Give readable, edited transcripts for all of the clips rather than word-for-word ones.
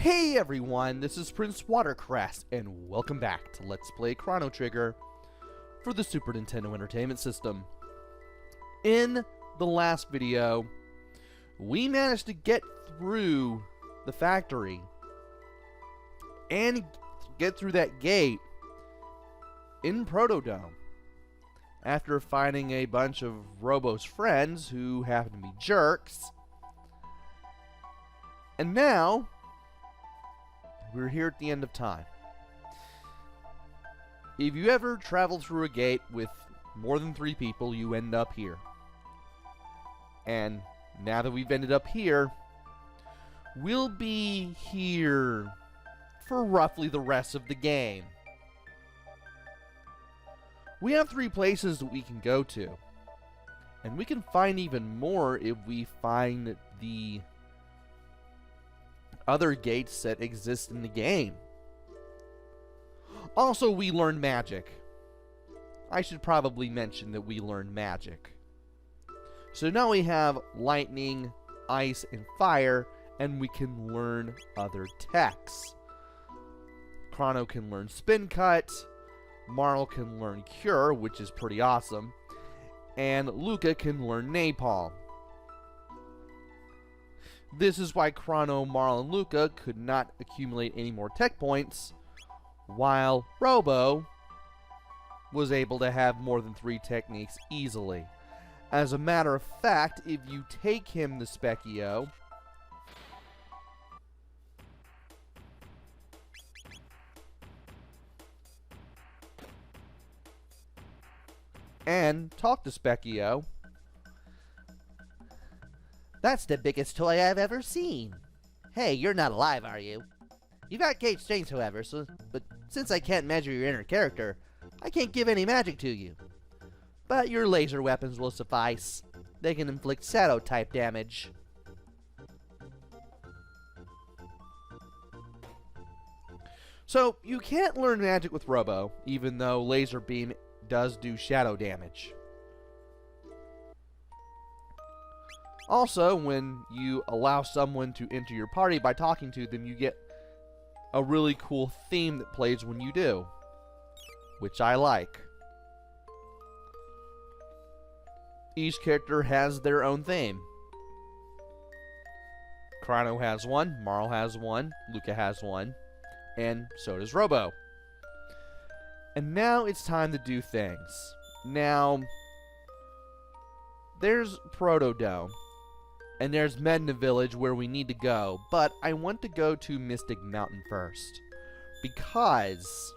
Hey everyone, this is PrinceWatercress, and welcome back to Let's Play Chrono Trigger for the Super Nintendo Entertainment System. In the last video, we managed to get through the factory and get through that gate in Protodome after finding a bunch of Robo's friends who happen to be jerks. And now we're here at the end of time. If you ever travel through a gate with more than 3 people, you end up here. And now that we've ended up here, we'll be here for roughly the rest of the game. We have 3 places that we can go to. And we can find even more if we find the other gates that exist in the game. Also, we learned magic. I should probably mention that we learned magic. So now we have lightning, ice, and fire, and we can learn other techs. Chrono can learn spin cut, Marl can learn cure, which is pretty awesome, and Luca can learn napalm. This is why Chrono, Marl, and Luca could not accumulate any more tech points, while Robo was able to have more than 3 techniques easily. As a matter of fact, if you take him the Specchio, and talk to Specchio, "That's the biggest toy I've ever seen. Hey, you're not alive, are you? You've got Gage strength, however, but since I can't measure your inner character, I can't give any magic to you. But your laser weapons will suffice. They can inflict shadow-type damage." So, you can't learn magic with Robo, even though Laser Beam does do shadow damage. Also, when you allow someone to enter your party by talking to them, you get a really cool theme that plays when you do, which I like. Each character has their own theme. Chrono has one, Marl has one, Luca has one, and so does Robo. And now it's time to do things. Now, there's Protodome, and there's Medna Village where we need to go, but I want to go to Mystic Mountain first, because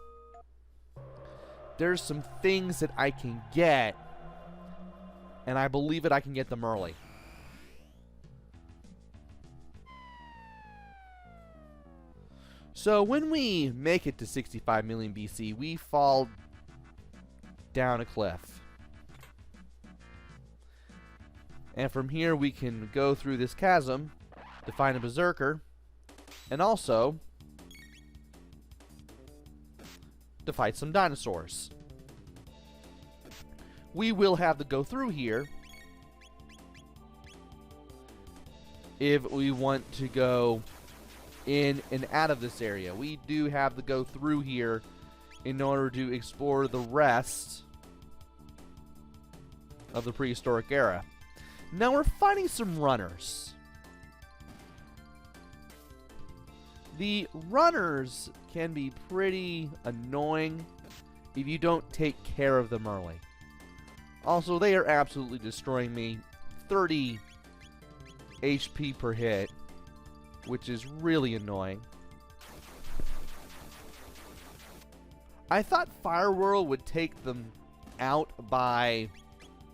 there's some things that I can get, and I believe that I can get them early. So when we make it to 65 million BC, we fall down a cliff. And from here we can go through this chasm to find a berserker, and also to fight some dinosaurs. We will have to go through here if we want to go in and out of this area. We do have to go through here in order to explore the rest of the prehistoric era. Now we're fighting some runners. The runners can be pretty annoying if you don't take care of them early. Also, they are absolutely destroying me. 30 HP per hit, which is really annoying. I thought Fire Whirl would take them out by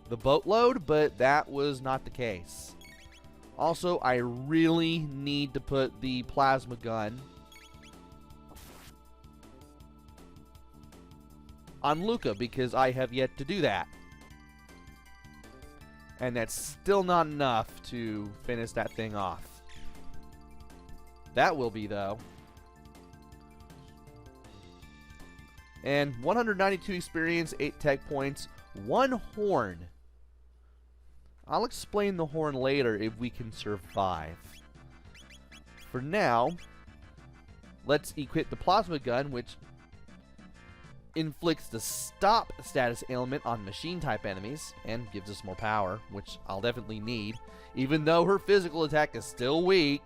the boatload, but that was not the case. Also, I really need to put the plasma gun on Luca, because I have yet to do that. And that's still not enough to finish that thing off. That will be, though. And 192 experience, 8 tech points, 1 horn. I'll explain the horn later if we can survive. For now, Let's equip the plasma gun, which inflicts the stop status ailment on machine type enemies and gives us more power, which I'll definitely need, even though her physical attack is still weak.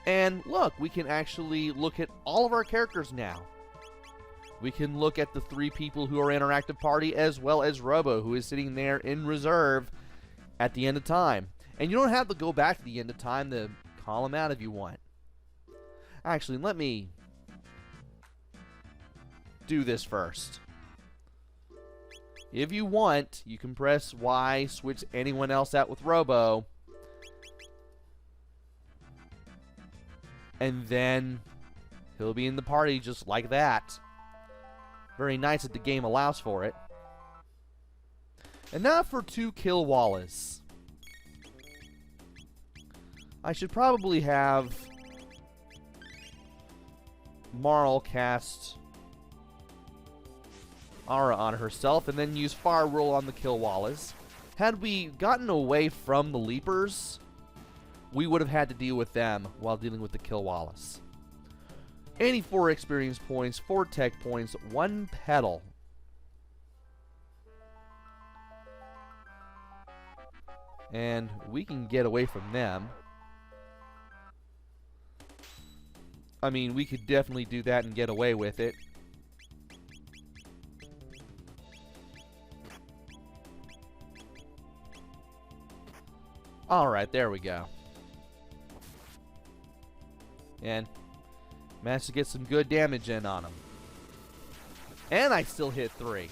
And look, we can actually look at all of our characters now. We can look at the 3 people who are in our active party, as well as Robo, who is sitting there in reserve at the end of time. And you don't have to go back to the end of time to call him out if you want. Actually, let me do this first. If you want, you can press Y, switch anyone else out with Robo, and then he'll be in the party just like that. Very nice that the game allows for it. And now for 2 Kill Wallace. I should probably have Marl cast Aura on herself and then use Fire Roll on the Kill Wallace. Had we gotten away from the Leapers, we would have had to deal with them while dealing with the Kill Wallace. 84 experience points, 4 tech points, 1 pedal. And we can get away from them. I mean, we could definitely do that and get away with it. Alright, there we go. And managed to get some good damage in on him. And I still hit 3.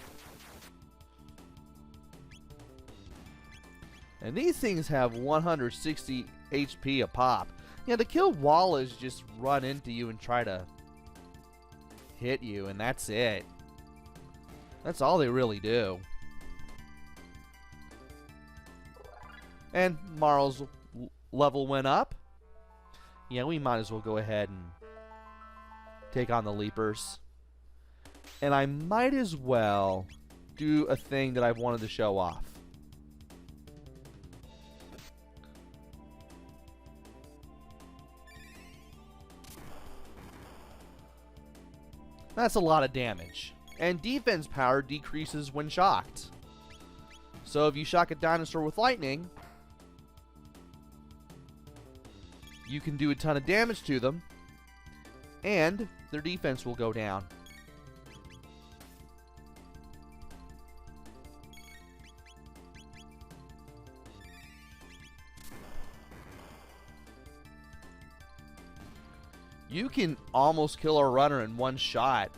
And these things have 160 HP a pop. Yeah, the Kill Wallace just run into you and try to hit you, and that's it. That's all they really do. And Marl's level went up. Yeah, we might as well go ahead and take on the Leapers. And I might as well do a thing that I've wanted to show off. That's a lot of damage. And defense power decreases when shocked. So if you shock a dinosaur with lightning, you can do a ton of damage to them, and their defense will go down. You can almost kill a runner in one shot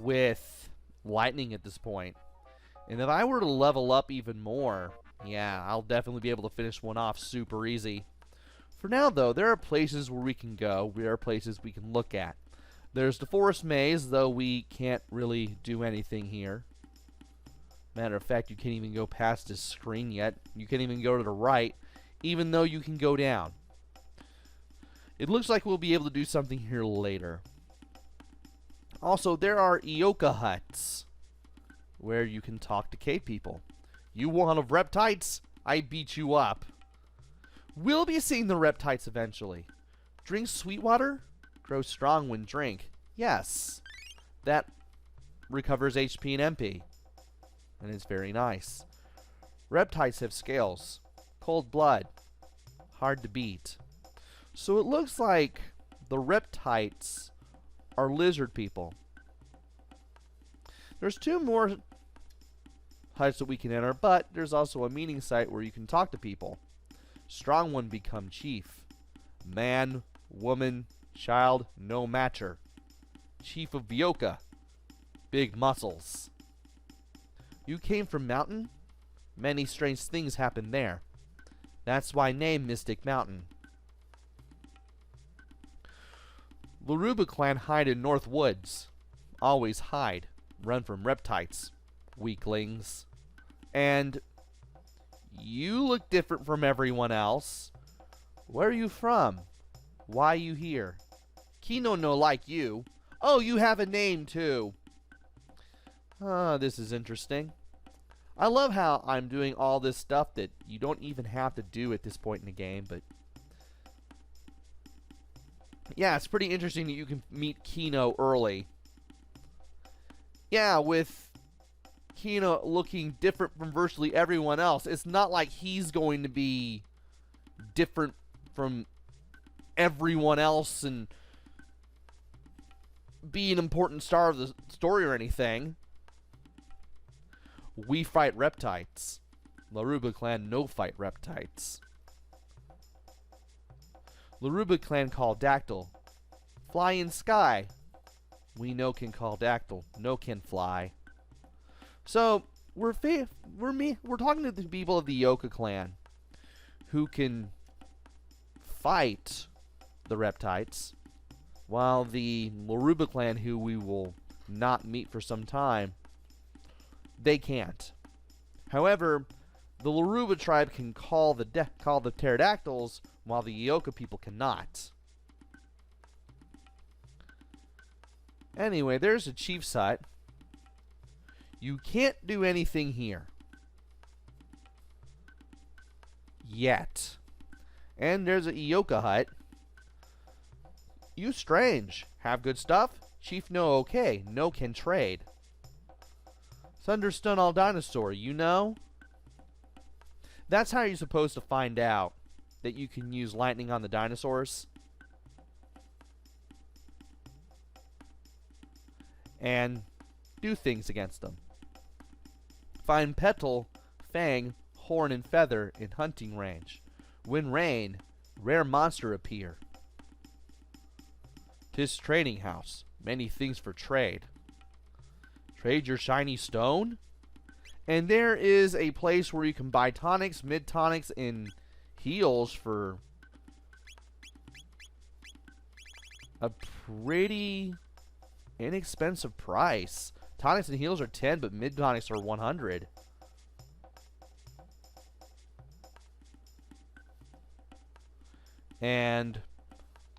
with lightning at this point. And if I were to level up even more, yeah, I'll definitely be able to finish one off super easy. For now, though, there are places where we can go. There are places we can look at. There's the forest maze, though we can't really do anything here. Matter of fact, you can't even go past this screen yet. You can't even go to the right, even though you can go down. It looks like we'll be able to do something here later. Also, there are Ioka huts, where you can talk to cave people. You want of reptites? I beat you up. We'll be seeing the reptites eventually. Drink sweet water? Grow strong when drink. Yes. That recovers HP and MP. And it's very nice. Reptites have scales. Cold blood. Hard to beat. So it looks like the reptites are lizard people. There's 2 more huts that we can enter, but there's also a meeting site where you can talk to people. Strong one become chief. Man, woman, child, no matcher. Chief of Bioka. Big muscles. You came from mountain? Many strange things happen there. That's why name Mystic Mountain. Laruba clan hide in North Woods. Always hide. Run from reptites. Weaklings. And you look different from everyone else. Where are you from? Why you here? Kino no like you. Oh, you have a name too. This is interesting. I love how I'm doing all this stuff that you don't even have to do at this point in the game, but Yeah, it's pretty interesting that you can meet Kino early. Yeah, with Kino looking different from virtually everyone else, it's not like he's going to be different from everyone else and be an important star of the story or anything. We fight reptites. Laruba clan no fight reptites. Laruba clan call Dactyl. Fly in sky. We no can call Dactyl. No can fly. So we're talking to the people of the Yoka clan who can fight the reptites, while the Laruba clan, who we will not meet for some time, they can't. However, the Laruba tribe can call the pterodactyls, while the Yoka people cannot. Anyway, there's a chief's hut. You can't do anything here. Yet. And there's a Yoka hut. You strange. Have good stuff? Chief no okay. No can trade. Thunderstun all dinosaur. You know? That's how you're supposed to find out that you can use lightning on the dinosaurs. And do things against them. Find Petal, Fang, Horn, and Feather in hunting range. When rain, rare monster appear. 'Tis trading house, many things for trade. Trade your shiny stone? And there is a place where you can buy tonics, mid-tonics, and heals for a pretty inexpensive price. Tonics and heals are 10, but mid-tonics are 100. And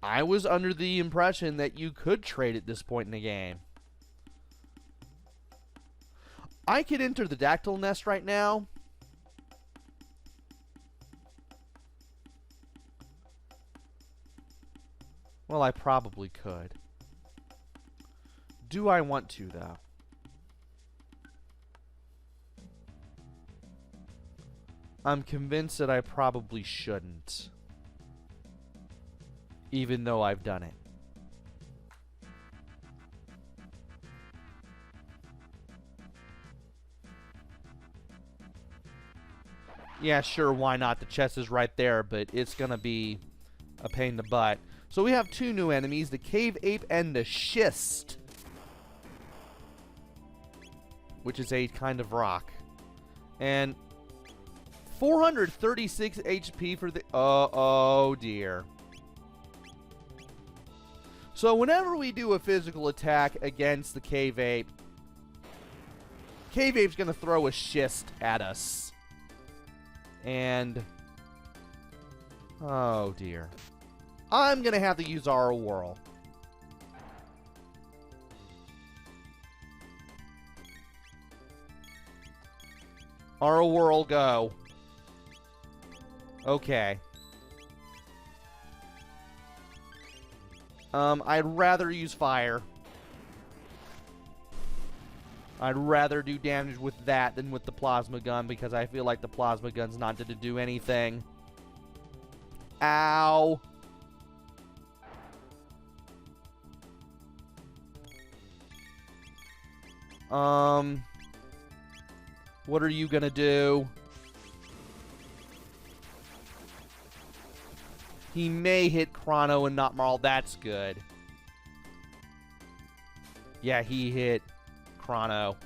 I was under the impression that you could trade at this point in the game. I could enter the Dactyl nest right now. Well, I probably could. Do I want to, though? I'm convinced that I probably shouldn't. Even though I've done it. Yeah, sure, why not? The chest is right there, but it's gonna be a pain in the butt. So we have two new enemies, the cave ape and the schist, which is a kind of rock. And 436 HP for the... oh dear. So whenever we do a physical attack against the cave ape's going to throw a schist at us. And... oh dear. I'm going to have to use our whirl. Our whirl go. Okay. I'd rather use fire. I'd rather do damage with that than with the plasma gun, because I feel like the plasma gun's not going to do anything. Ow. What are you gonna do? He may hit Chrono and not Marl. That's good. Yeah, he hit Chrono.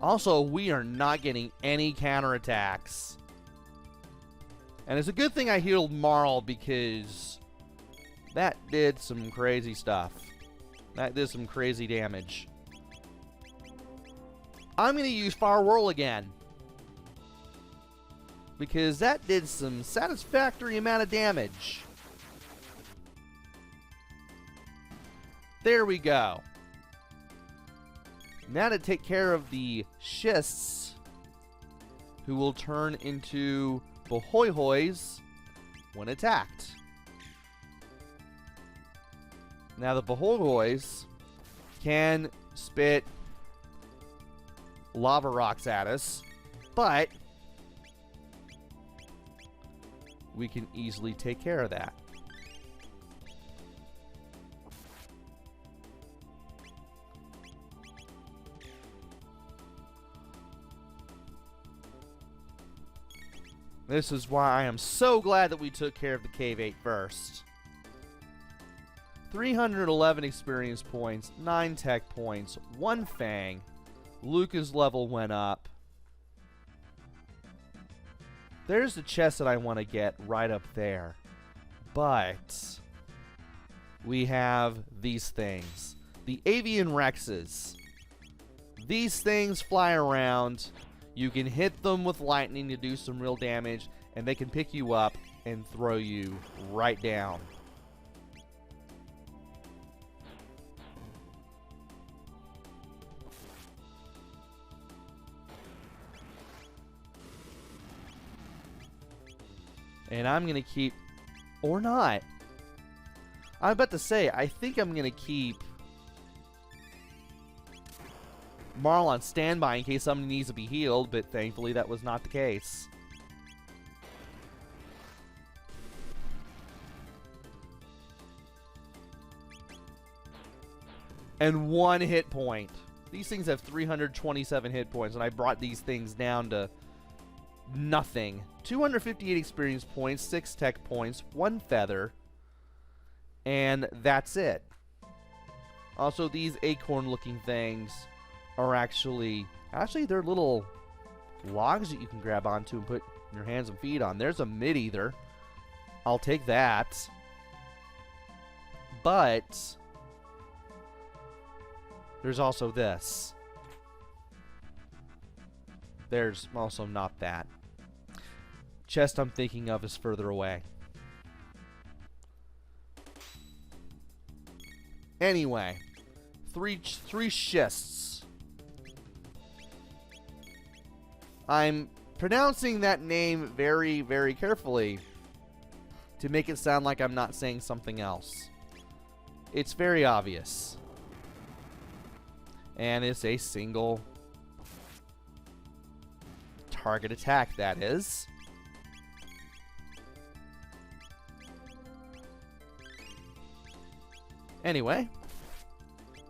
Also, we are not getting any counterattacks. And it's a good thing I healed Marl, because that did some crazy stuff. That did some crazy damage. I'm going to use Fire Whirl again, because that did some satisfactory amount of damage. There we go. Now to take care of the schists, who will turn into Bohoihois when attacked. Now the Beholgoys can spit lava rocks at us, but we can easily take care of that. This is why I am so glad that we took care of the Cave 8 first. 311 experience points, 9 tech points, 1 Fang. Luca's level went up. There's the chest that I want to get right up there. But we have these things. The Avian Rexes. These things fly around. You can hit them with lightning to do some real damage, and they can pick you up and throw you right down. And I'm going to keep... Or not. I'm about to say, I think I'm going to keep Marl on standby in case somebody needs to be healed, but thankfully that was not the case. And 1 hit point. These things have 327 hit points, and I brought these things down to nothing. 258 experience points, 6 tech points, 1 feather, and that's it. Also, these acorn-looking things are actually they're little logs that you can grab onto and put your hands and feet on. There's a mid-ether. I'll take that. But there's also this. There's also not that. Chest I'm thinking of is further away. Anyway, three schists. I'm pronouncing that name very, very carefully to make it sound like I'm not saying something else. It's very obvious. And it's a single target attack, that is. Anyway,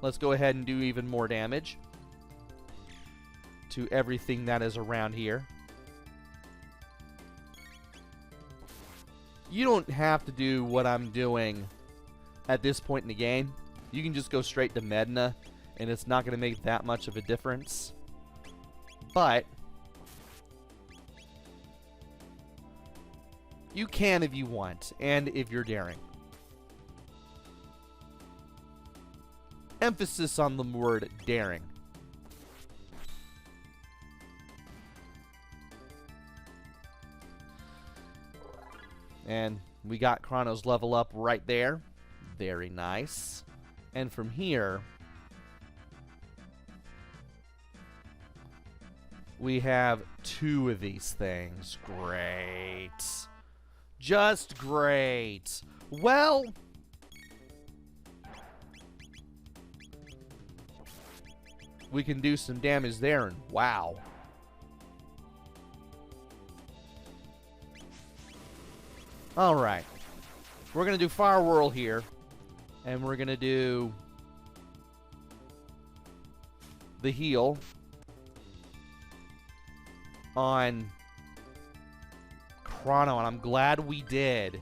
let's go ahead and do even more damage to everything that is around here. You don't have to do what I'm doing at this point in the game. You can just go straight to Medna, and it's not going to make that much of a difference. But you can if you want, and if you're daring. Emphasis on the word daring. And we got Chrono's level up right there. Very nice. And from here, we have 2 of these things. Great. Just great. Well, we can do some damage there, and wow. Alright. We're going to do Fire Whirl here. And we're going to do the heal on Chrono, and I'm glad we did.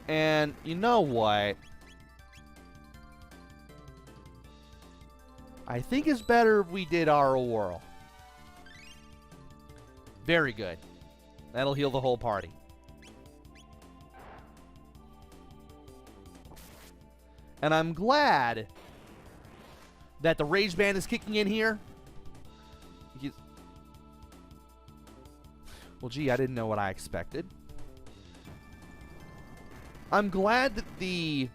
And you know what? I think it's better if we did our whirl. Very good. That'll heal the whole party. And I'm glad that the Rage Band is kicking in here. Well, gee, I didn't know what I expected. I'm glad that the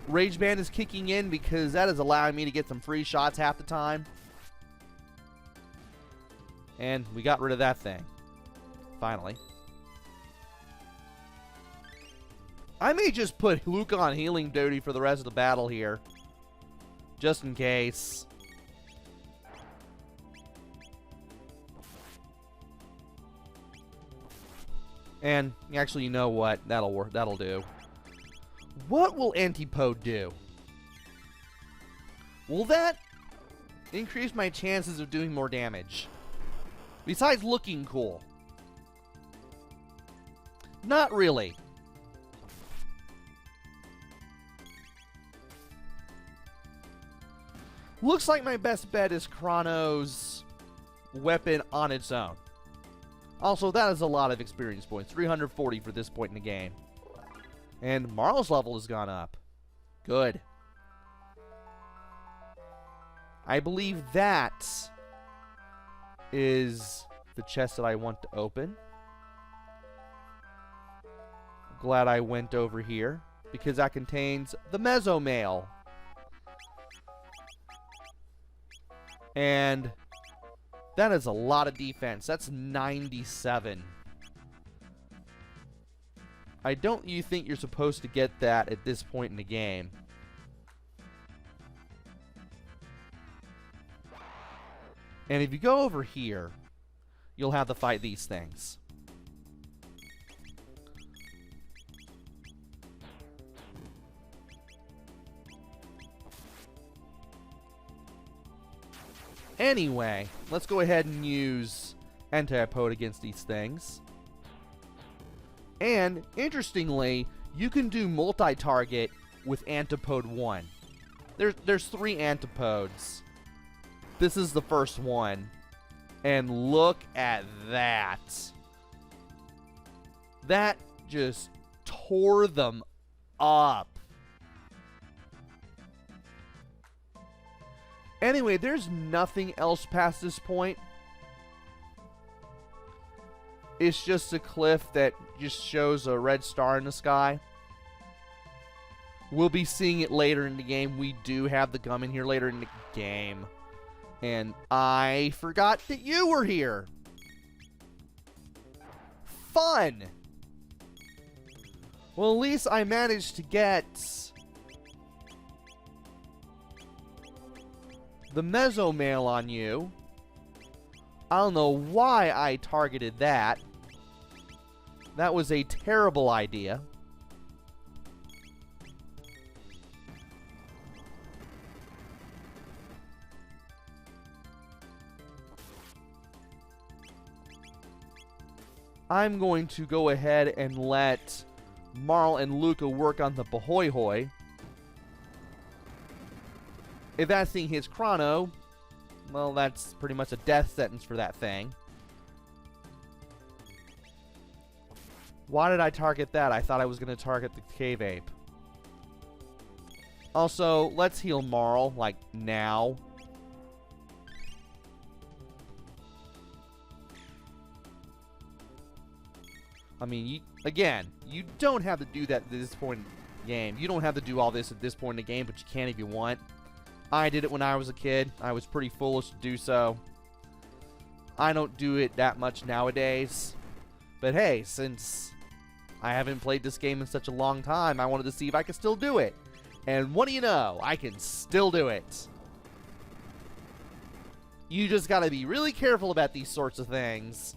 Rage Band is kicking in because that is allowing me to get some free shots half the time. And we got rid of that thing. Finally. I may just put Luke on healing duty for the rest of the battle here. Just in case. And actually, you know what? That'll work. That'll do. What will Antipode do? Will that increase my chances of doing more damage? Besides looking cool. Not really. Looks like my best bet is Chrono's weapon on its own. Also, that is a lot of experience points. 340 for this point in the game. And Marl's level has gone up. Good. I believe that is the chest that I want to open. Glad I went over here, because that contains the Mesomail. And that is a lot of defense. That's 97. I don't you think you're supposed to get that at this point in the game. And if you go over here, you'll have to fight these things. Anyway, let's go ahead and use Antipode against these things. And, interestingly, you can do multi-target with Antipode 1. There's 3 Antipodes. This is the first one. And look at that. That just tore them up. Anyway, there's nothing else past this point. It's just a cliff that just shows a red star in the sky. We'll be seeing it later in the game. We do have the gum in here later in the game. And I forgot that you were here. Fun! Well, at least I managed to get the Mesomail on you. I don't know why I targeted that. That was a terrible idea. I'm going to go ahead and let Marl and Luca work on the Bahoy-Hoy. If that thing hits Chrono, well, that's pretty much a death sentence for that thing. Why did I target that? I thought I was going to target the Cave Ape. Also, let's heal Marl, like, now. I mean, again, you don't have to do that at this point in the game. You don't have to do all this at this point in the game, but you can if you want. I did it when I was a kid. I was pretty foolish to do so. I don't do it that much nowadays. But hey, since I haven't played this game in such a long time, I wanted to see if I could still do it. And what do you know? I can still do it. You just gotta be really careful about these sorts of things.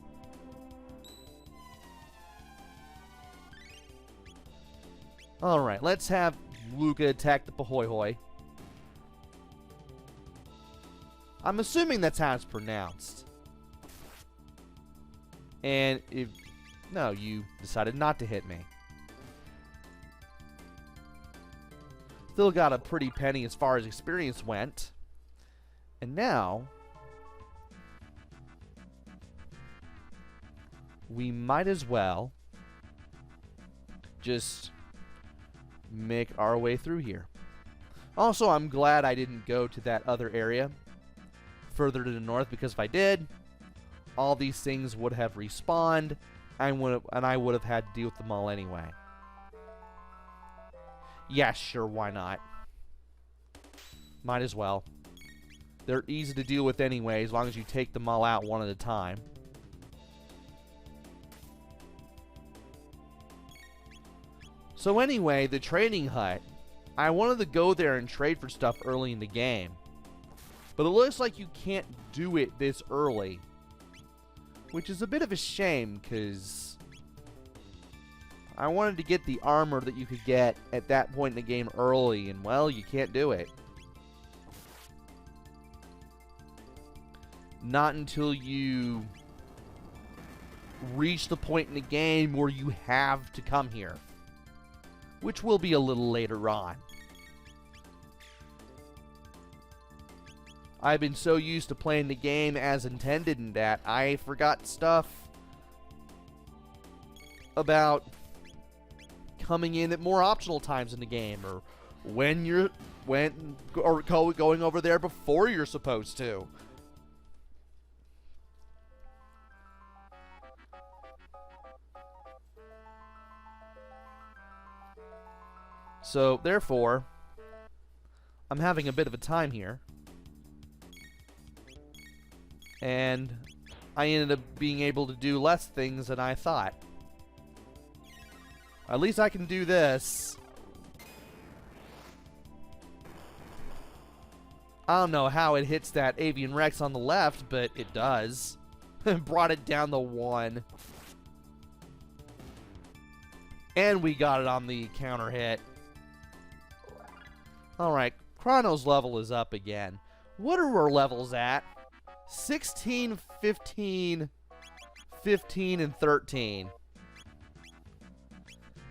Alright, let's have Luca attack the Bahoy-Hoy. I'm assuming that's how it's pronounced. And if... No, you decided not to hit me. Still got a pretty penny as far as experience went. And now... we might as well just make our way through here. Also, I'm glad I didn't go to that other area further to the north, because if I did, all these things would have respawned, and I would have had to deal with them all anyway. Yeah, sure, why not? Might as well. They're easy to deal with anyway, as long as you take them all out one at a time. So anyway, the trading hut. I wanted to go there and trade for stuff early in the game. But it looks like you can't do it this early. Which is a bit of a shame, because I wanted to get the armor that you could get at that point in the game early, and well, you can't do it. Not until you reach the point in the game where you have to come here. Which will be a little later on. I've been so used to playing the game as intended in that I forgot stuff about coming in at more optional times in the game, or when you're going over there before you're supposed to. So, therefore, I'm having a bit of a time here. And I ended up being able to do less things than I thought. At least I can do this. I don't know how it hits that Avian Rex on the left, but it does. Brought it down to 1. And we got it on the counter hit. Alright, Chrono's level is up again. What are our levels at? 16, 15, 15, and 13.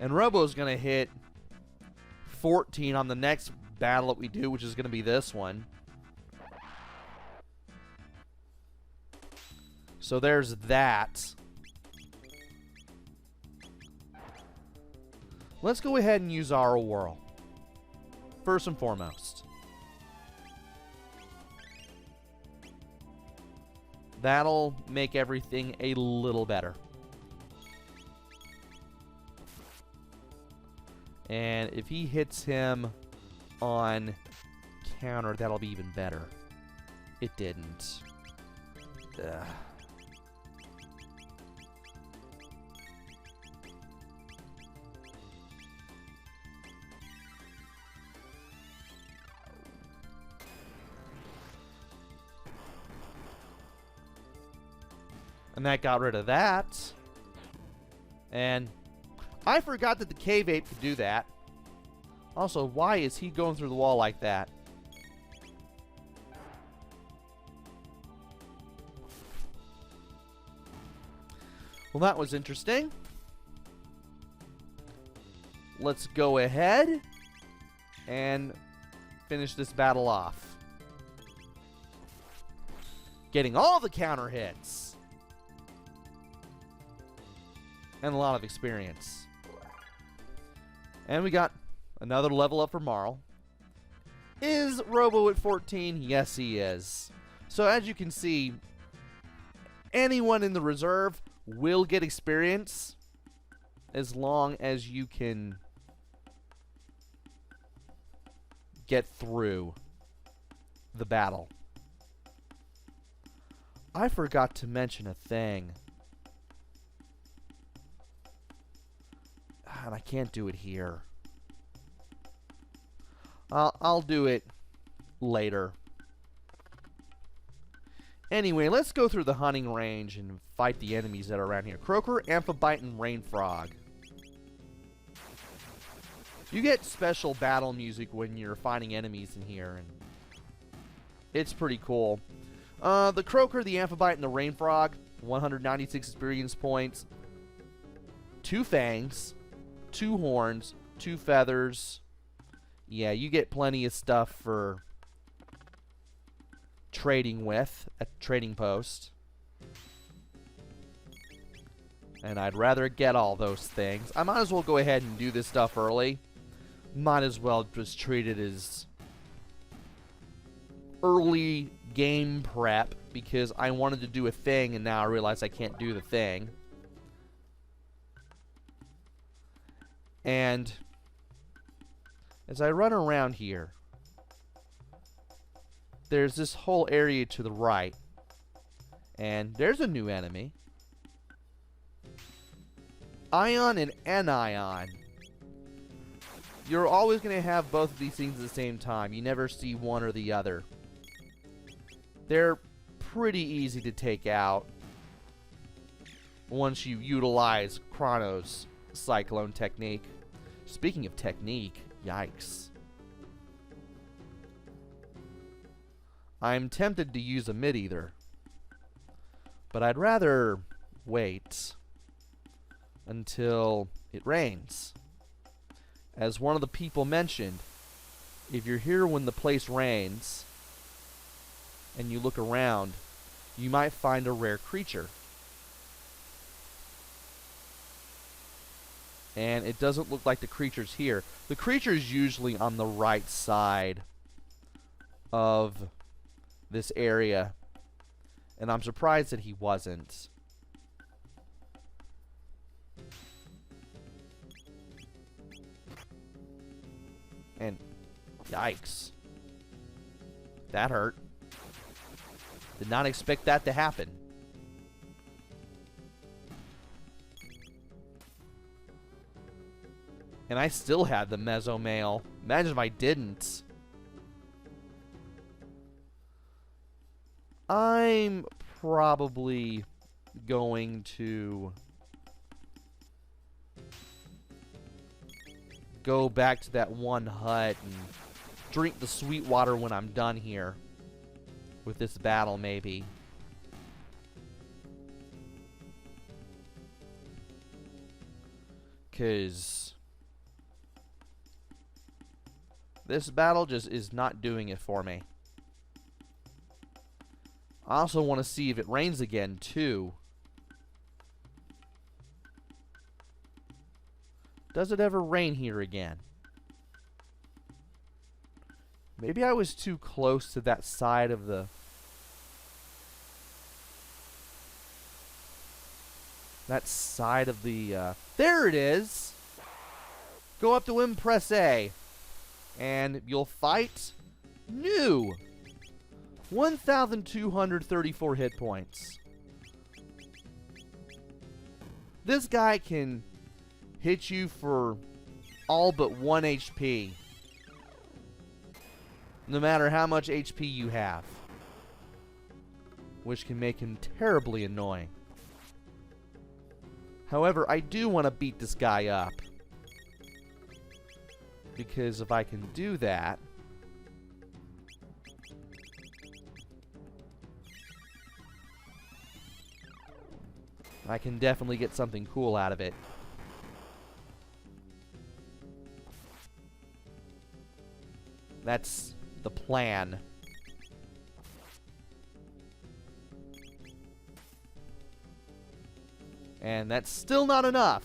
And Robo's going to hit 14 on the next battle that we do, which is going to be this one. So there's that. Let's go ahead and use our whirl. First and foremost. That'll make everything a little better. And if he hits him on counter, that'll be even better. It didn't. Ugh. And that got rid of that. And I forgot that the cave ape could do that. Also, why is he going through the wall like that? Well, that was interesting. Let's go ahead and finish this battle off. Getting all the counter hits. And a lot of experience. And we got another level up for Marl. Is Robo at 14? Yes, he is. So as you can see, anyone in the reserve will get experience as long as you can get through the battle. I forgot to mention a thing. And I can't do it here. I'll do it later. Anyway, let's go through the hunting range and fight the enemies that are around here. Croaker, Amphibite, and Rain Frog. You get special battle music when you're fighting enemies in here, and it's pretty cool. The Croaker, the Amphibite, and the Rain Frog, 196 experience points, 2 fangs, 2 horns, 2 feathers. Yeah, you get plenty of stuff for trading with at the trading post. And I'd rather get all those things. I might as well go ahead and do this stuff early. Might as well just treat it as early game prep, because I wanted to do a thing and now I realize I can't do the thing. And as I run around here, there's this whole area to the right. And there's a new enemy. Ion and anion. You're always going to have both of these things at the same time. You never see one or the other. They're pretty easy to take out once you utilize Chrono's cyclone technique. Speaking of technique, yikes. I'm tempted to use a mid-ether, but I'd rather wait until it rains. As one of the people mentioned, if you're here when the place rains and you look around, you might find a rare creature. And it doesn't look like the creature's here. The creature's usually on the right side of this area, and I'm surprised that he wasn't. And yikes. That hurt. Did not expect that to happen. And I still had the Mesomail. Imagine if I didn't. I'm probably going to go back to that one hut and drink the sweet water when I'm done here with this battle, maybe. Because this battle just is not doing it for me. I also want to see if it rains again, too. Does it ever rain here again? Maybe I was too close to that side of the... there it is! Go up to him, press A. And you'll fight new. 1,234 hit points. This guy can hit you for all but 1 HP. No matter how much HP you have. Which can make him terribly annoying. However, I do want to beat this guy up. Because if I can do that, I can definitely get something cool out of it. That's the plan. And that's still not enough.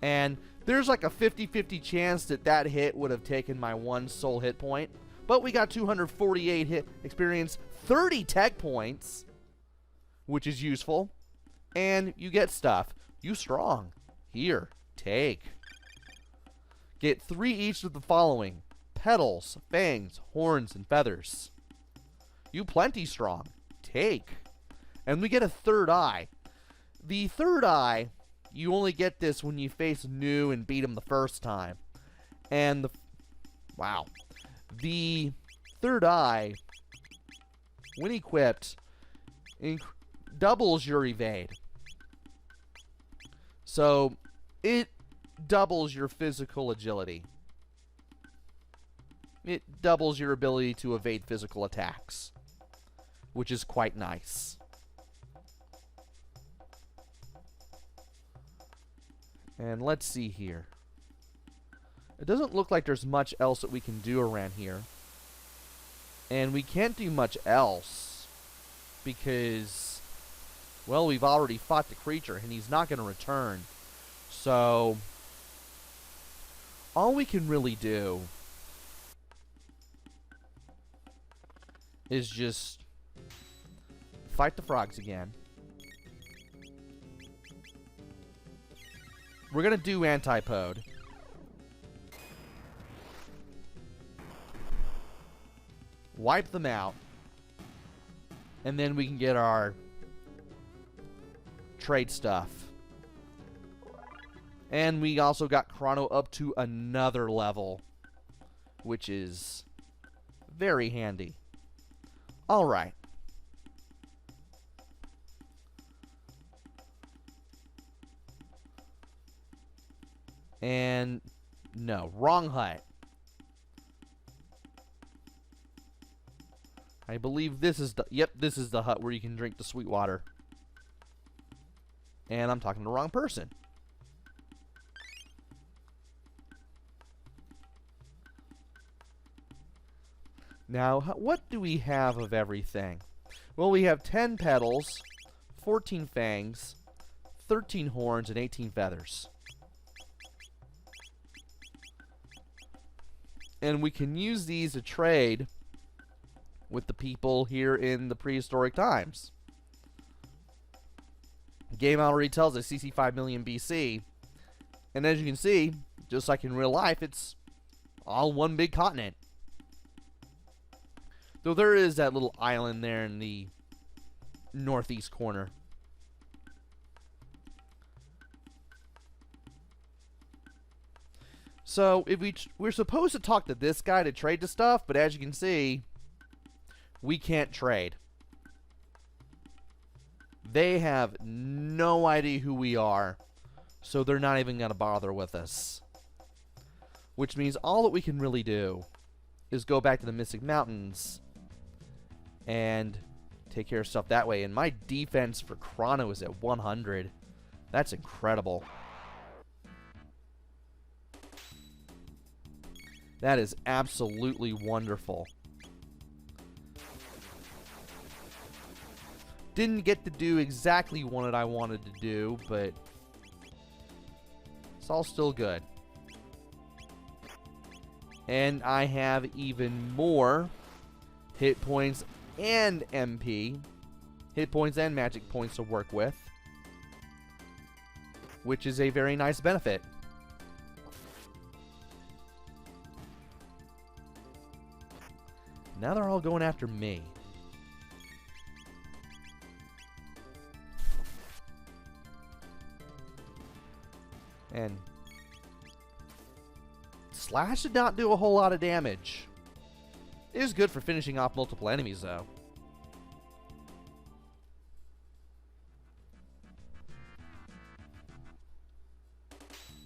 And there's like a 50-50 chance that that hit would have taken my 1 soul hit point. But we got 248 hit experience, 30 tech points, which is useful. And you get stuff. You strong. Here, take. Get 3 each of the following: petals, fangs, horns, and feathers. You plenty strong. Take. And we get a third eye. The third eye, you only get this when you face new and beat him the first time. And wow. The third eye, when equipped, doubles your evade. So, it doubles your physical agility. It doubles your ability to evade physical attacks, which is quite nice. And let's see here. It doesn't look like there's much else that we can do around here. And we can't do much else because, well, we've already fought the creature and he's not going to return. So, all we can really do is just fight the frogs again. we're going to do antipode. Wipe them out. And then we can get our trade stuff. And we also got Chrono up to another level, which is very handy. Alright. And no, wrong hut. I believe this is the, yep, this is the hut where you can drink the sweet water. And I'm talking to the wrong person. Now, what do we have of everything? Well, we have 10 petals, 14 fangs, 13 horns, and 18 feathers. And we can use these to trade with the people here in the prehistoric times. The game already tells us CC 5 million BC. And as you can see, just like in real life, it's all one big continent. Though there is that little island there in the northeast corner. So if we're supposed to talk to this guy to trade the stuff, but as you can see, we can't trade. They have no idea who we are, so they're not even going to bother with us. Which means all that we can really do is go back to the Mystic Mountains and take care of stuff that way. And my defense for Chrono is at 100. That's incredible. That is absolutely wonderful. Didn't get to do exactly what I wanted to do, but it's all still good. And I have even more hit points and MP, hit points and magic points to work with, which is a very nice benefit. Now they're all going after me. And Slash did not do a whole lot of damage. It is good for finishing off multiple enemies, though.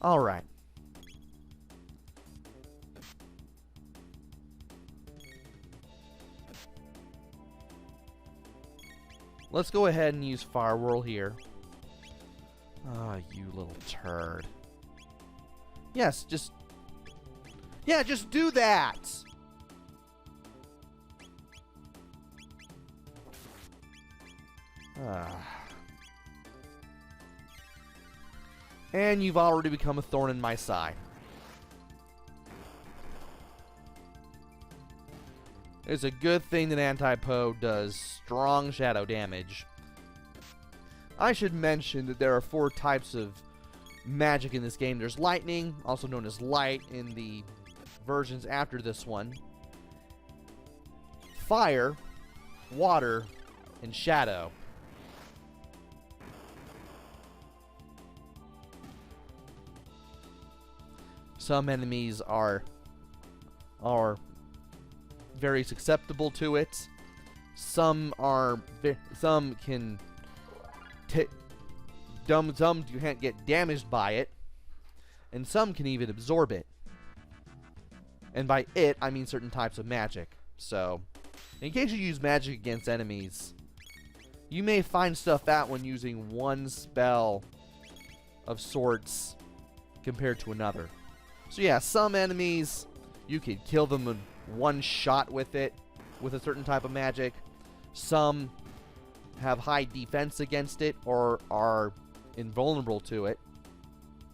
Alright. Let's go ahead and use Fire Whirl here. Ah, you little turd. Yes, just... yeah, just do that! And you've already become a thorn in my side. It's a good thing that Antipode does strong shadow damage. I should mention that there are 4 types of magic in this game. There's lightning, also known as light in the versions after this one. Fire, water, and shadow. Some enemies are very susceptible to it. Some can some you can't get damaged by it, and some can even absorb it. And by it, I mean certain types of magic. So, in case you use magic against enemies, you may find stuff out when using one spell of sorts compared to another. So yeah, some enemies, you can kill them in one shot with it, with a certain type of magic. Some have high defense against it, or are invulnerable to it,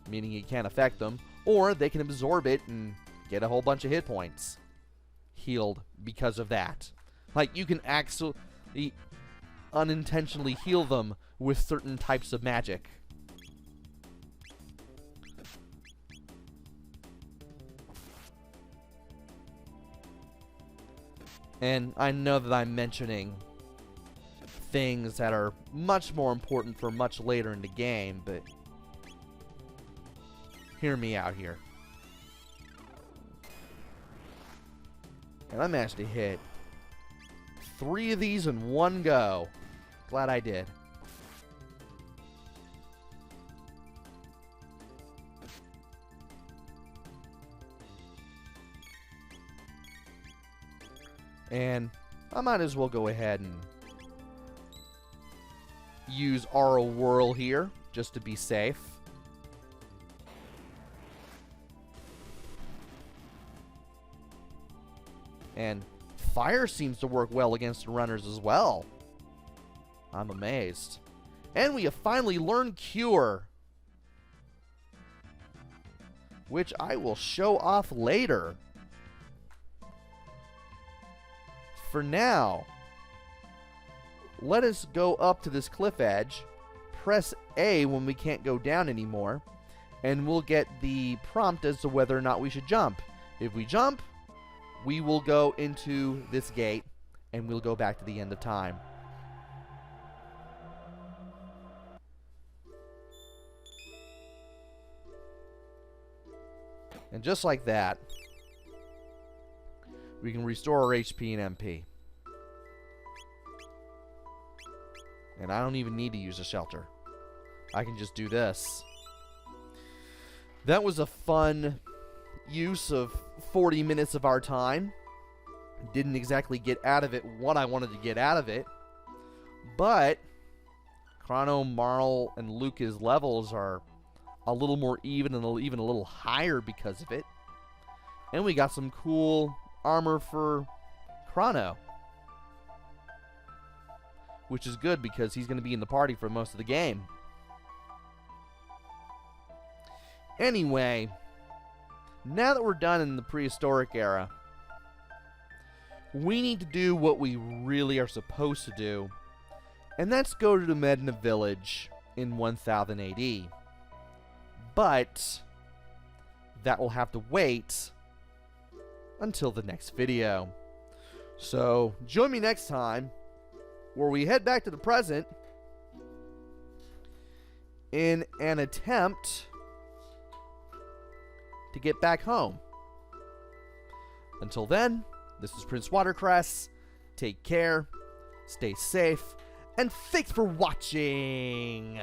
meaning it can't affect them. Or they can absorb it and get a whole bunch of hit points healed because of that. Like, you can actually unintentionally heal them with certain types of magic. And I know that I'm mentioning things that are much more important for much later in the game, but hear me out here. And I managed to hit 3 of these in one go. Glad I did. And I might as well go ahead and use Aural Whirl here, just to be safe. And fire seems to work well against the runners as well. I'm amazed. And we have finally learned Cure, which I will show off later. For now, let us go up to this cliff edge, press A when we can't go down anymore, and we'll get the prompt as to whether or not we should jump. If we jump, we will go into this gate, and we'll go back to the end of time. And just like that, we can restore our HP and MP. And I don't even need to use a shelter. I can just do this. That was a fun use of 40 minutes of our time. Didn't exactly get out of it what I wanted to get out of it. But Chrono, Marl, and Luca's levels are a little more even and even a little higher because of it. And we got some cool armor for Chrono, which is good because he's going to be in the party for most of the game. Anyway, now that we're done in the prehistoric era, we need to do what we really are supposed to do, and that's go to the Medina village in 1000 AD. But that will have to wait until the next video. So join me next time where we head back to the present in an attempt to get back home. Until then, this is PrinceWatercress. Take care, stay safe, and thanks for watching!